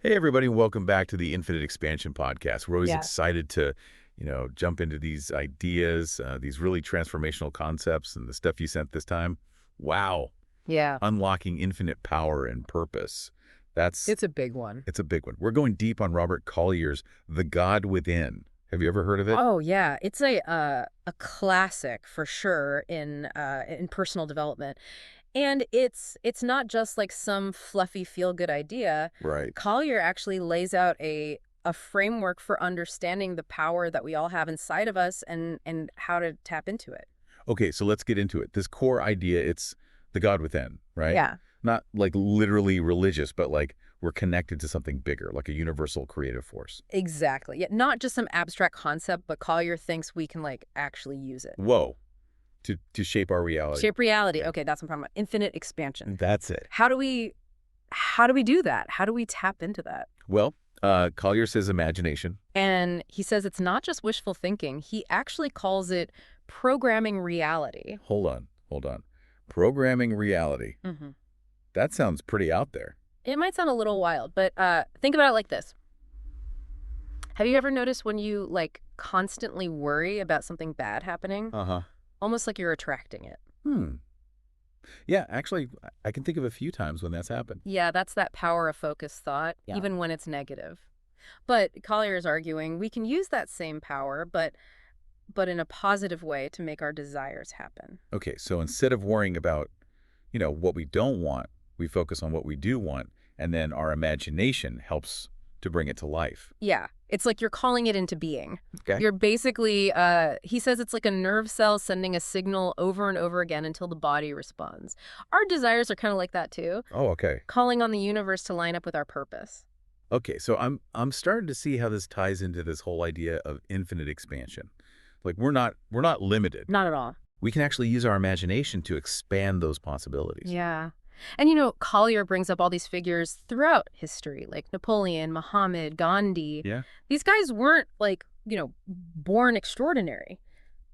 Hey, everybody, welcome back to the Infinite Expansion Podcast. We're always Yeah. excited to, jump into these ideas, these really transformational concepts, and the stuff you sent this time. Wow. Yeah. Unlocking infinite power and purpose. That's, It's a big one. it's a big one. We're going deep on Robert Collier's The God Within. Have you ever heard of it? Oh, yeah. It's a classic for sure in personal development. And it's not just like some fluffy feel-good idea. Right. Collier actually lays out a framework for understanding the power that we all have inside of us and how to tap into it. Okay, so let's get into it. This core idea, it's the God within, right? Yeah. Not like literally religious, but like we're connected to something bigger, like a universal creative force. Exactly. Yeah, not just some abstract concept, but Collier thinks we can like actually use it. Whoa. To shape our reality. Shape reality. Yeah. Okay, that's what I'm talking about. Infinite expansion. That's it. How do we do that? How do we tap into that? Well, Collier says imagination. And he says it's not just wishful thinking. He actually calls it programming reality. Hold on. Programming reality. hmm That sounds pretty out there. It might sound a little wild, but think about it like this. Have you ever noticed when you like constantly worry about something bad happening? Uh-huh. Almost like you're attracting it. Hmm. Yeah, actually, I can think of a few times when that's happened. Yeah, that's that power of focused thought, Yeah. even when it's negative. But Collier is arguing we can use that same power, but in a positive way to make our desires happen. Okay, so instead of worrying about, what we don't want, we focus on what we do want, and then our imagination helps to bring it to life. Yeah, it's like you're calling it into being. Okay. You're basically, he says it's like a nerve cell sending a signal over and over again until the body responds. Our desires are kind of like that too, Oh, okay. calling on the universe to line up with our purpose. Okay, so I'm starting to see how this ties into this whole idea of infinite expansion. Like we're not limited. Not at all. We can actually use our imagination to expand those possibilities. Yeah. And Collier brings up all these figures throughout history, like Napoleon, Muhammad, Gandhi. Yeah. These guys weren't like, born extraordinary,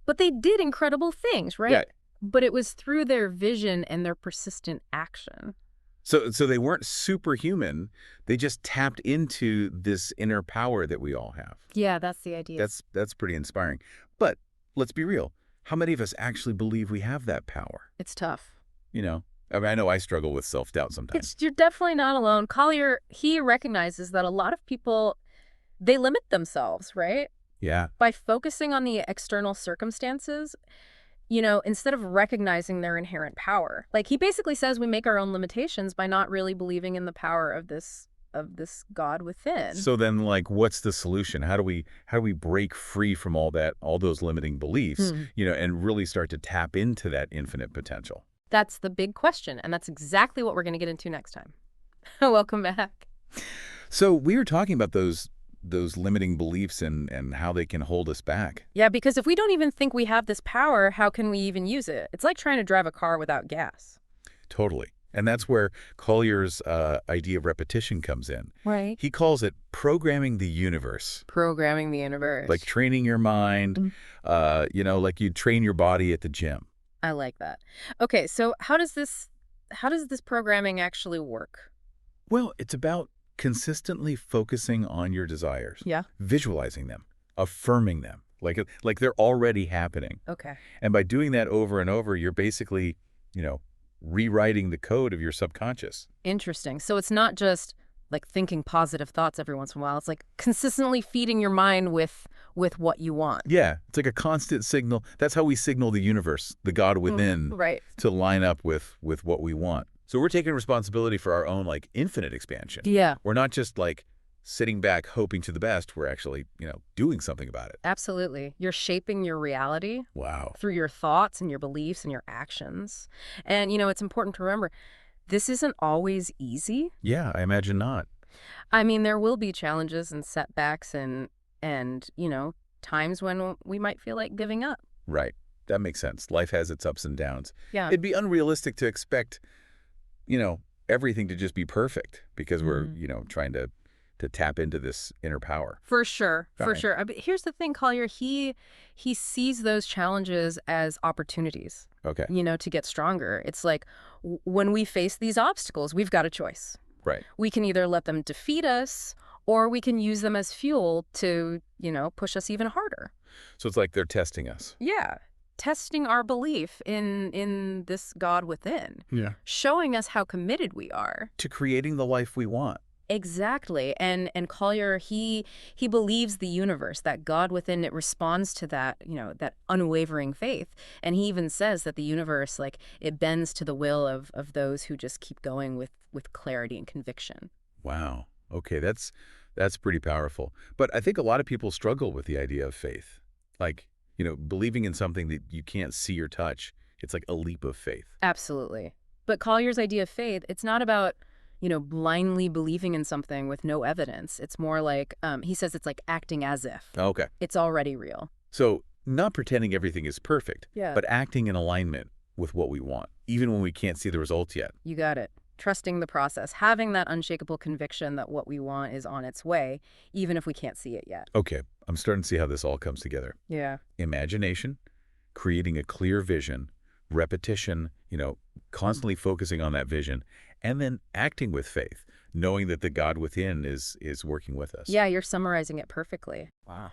but they did incredible things, right? Yeah. But it was through their vision and their persistent action. So they weren't superhuman. They just tapped into this inner power that we all have. Yeah, that's the idea. That's pretty inspiring. But let's be real. How many of us actually believe we have that power? It's tough. I mean, I know I struggle with self-doubt sometimes. You're definitely not alone. Collier, he recognizes that a lot of people, they limit themselves, right? Yeah. By focusing on the external circumstances, instead of recognizing their inherent power. Like he basically says we make our own limitations by not really believing in the power of this God within. So then, like, what's the solution? How do we break free from all those limiting beliefs, and really start to tap into that infinite potential? That's the big question, and that's exactly what we're going to get into next time. Welcome back. So we were talking about those limiting beliefs and how they can hold us back. Yeah, because if we don't even think we have this power, how can we even use it? It's like trying to drive a car without gas. Totally. And that's where Collier's idea of repetition comes in. Right. He calls it programming the universe, Programming the universe. like training your mind, like you train your body at the gym. I like that. Okay, so how does this programming actually work? Well, it's about consistently focusing on your desires, Yeah. visualizing them, affirming them, like they're already happening. Okay. And by doing that over and over, you're basically, rewriting the code of your subconscious. Interesting. So it's not just like thinking positive thoughts every once in a while. It's like consistently feeding your mind with what you want. Yeah, it's like a constant signal. That's how we signal the universe, the God within, Right. to line up with what we want. So we're taking responsibility for our own infinite expansion. Yeah, We're not just sitting back hoping to the best. We're actually, doing something about it. absolutely. You're shaping your reality Wow. through your thoughts and your beliefs and your actions. And it's important to remember this isn't always easy. Yeah, I imagine not. I mean, there will be challenges and setbacks and times when we might feel like giving up. Right. That makes sense. Life has its ups and downs. Yeah. It'd be unrealistic to expect, everything to just be perfect because we're, trying to tap into this inner power. For sure, All for right. sure. But here's the thing, Collier, he sees those challenges as opportunities, Okay. to get stronger. It's like when we face these obstacles, we've got a choice. Right. We can either let them defeat us, or we can use them as fuel to, push us even harder. So it's like they're testing us. Yeah. Testing our belief in this God within. Yeah. Showing us how committed we are. To creating the life we want. Exactly. And Collier, he believes the universe, that God within it responds to that, that unwavering faith. And he even says that the universe, like, it bends to the will of those who just keep going with clarity and conviction. Wow. Okay, that's pretty powerful. But I think a lot of people struggle with the idea of faith. Like, believing in something that you can't see or touch. It's like a leap of faith. Absolutely. But Collier's idea of faith, it's not about blindly believing in something with no evidence. It's more like, he says it's like acting as if. Okay. It's already real. So not pretending everything is perfect, Yeah. but acting in alignment with what we want, even when we can't see the results yet. You got it. Trusting the process, having that unshakable conviction that what we want is on its way, even if we can't see it yet. Okay, I'm starting to see how this all comes together. Yeah. Imagination, creating a clear vision, repetition, constantly focusing on that vision, and then acting with faith, knowing that the God within is working with us. Yeah, you're summarizing it perfectly. Wow.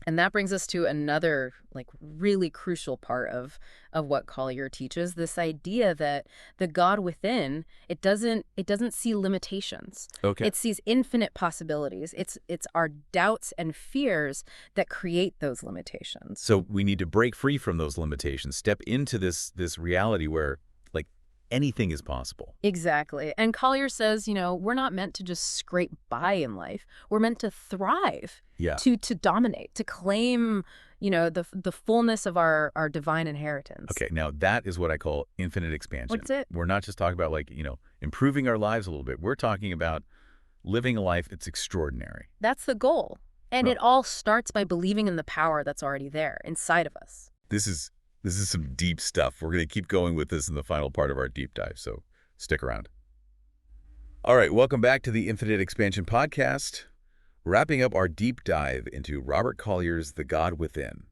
And that brings us to another, like, really crucial part of what Collier teaches, this idea that the God within, it doesn't see limitations. Okay. It sees infinite possibilities. It's our doubts and fears that create those limitations. So we need to break free from those limitations, step into this reality where, like, anything is possible. Exactly. And Collier says, we're not meant to just scrape by in life. We're meant to thrive, Yeah. to dominate, to claim, the fullness of our divine inheritance. Okay, now that is what I call infinite expansion. What's it? We're not just talking about, like, improving our lives a little bit. We're talking about living a life that's extraordinary. That's the goal. And Well- it all starts by believing in the power that's already there inside of us. This is some deep stuff. We're going to keep going with this in the final part of our deep dive, so stick around. All right, welcome back to the Infinite Expansion Podcast, wrapping up our deep dive into Robert Collier's The God Within.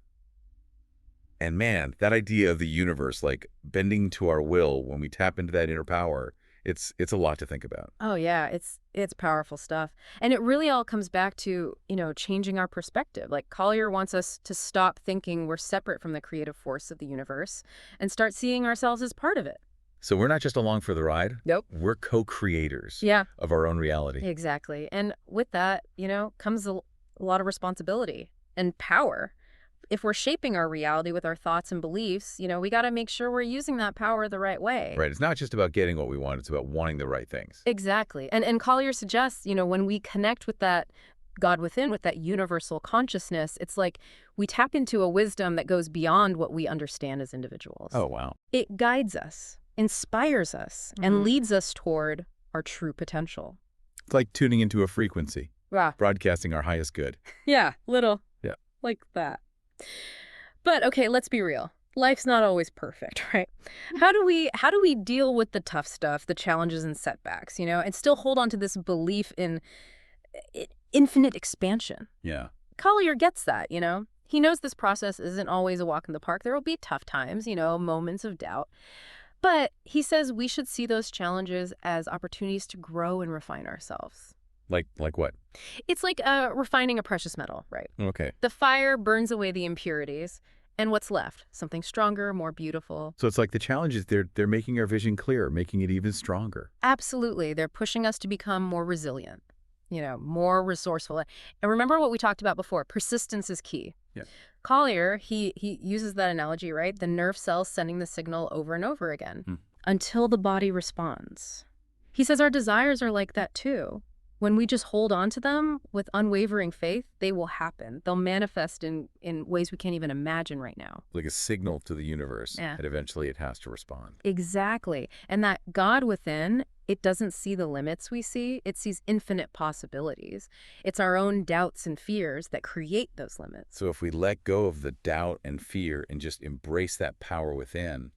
And man, that idea of the universe, like, bending to our will when we tap into that inner power, it's a lot to think about. Oh yeah, it's powerful stuff. And it really all comes back to, changing our perspective. Like, Collier wants us to stop thinking we're separate from the creative force of the universe and start seeing ourselves as part of it. So we're not just along for the ride. Nope. We're co-creators Yeah, of our own reality. exactly. And with that, comes a lot of responsibility and power. If we're shaping our reality with our thoughts and beliefs, we got to make sure we're using that power the right way. Right. It's not just about getting what we want. It's about wanting the right things. Exactly. And Collier suggests, when we connect with that God within, with that universal consciousness, it's like we tap into a wisdom that goes beyond what we understand as individuals. Oh, wow. It guides us, inspires us, and leads us toward our true potential. It's like tuning into a frequency, Wow. broadcasting our highest good. Yeah, little. Yeah. Like that. But okay, let's be real. Life's not always perfect, right? How do we deal with the tough stuff, the challenges and setbacks, and still hold on to this belief in infinite expansion? Yeah. Collier gets that, He knows this process isn't always a walk in the park. There will be tough times, moments of doubt. But he says we should see those challenges as opportunities to grow and refine ourselves. Like what? It's like refining a precious metal, right? Okay. The fire burns away the impurities, and what's left? Something stronger, more beautiful. So it's like the challenges, they're making our vision clearer, making it even stronger. Absolutely. They're pushing us to become more resilient, more resourceful. And remember what we talked about before, persistence is key. Yeah. Collier, he uses that analogy, right? The nerve cells sending the signal over and over again until the body responds. He says our desires are like that too. When we just hold on to them with unwavering faith, they will happen. They'll manifest in ways we can't even imagine right now. Like a signal to the universe Yeah. that eventually it has to respond. Exactly. And that God within, it doesn't see the limits we see. It sees infinite possibilities. It's our own doubts and fears that create those limits. So if we let go of the doubt and fear and just embrace that power within,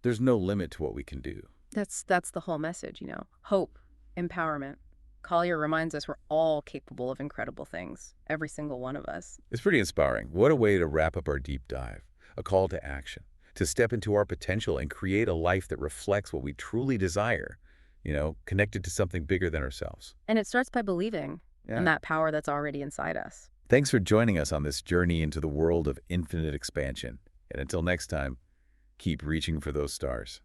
there's no limit to what we can do. That's the whole message, Hope, empowerment. Collier reminds us we're all capable of incredible things, every single one of us. It's pretty inspiring. What a way to wrap up our deep dive. A call to action, to step into our potential and create a life that reflects what we truly desire. connected to something bigger than ourselves. And it starts by believing Yeah. in that power that's already inside us. Thanks for joining us on this journey into the world of infinite expansion. And until next time, keep reaching for those stars.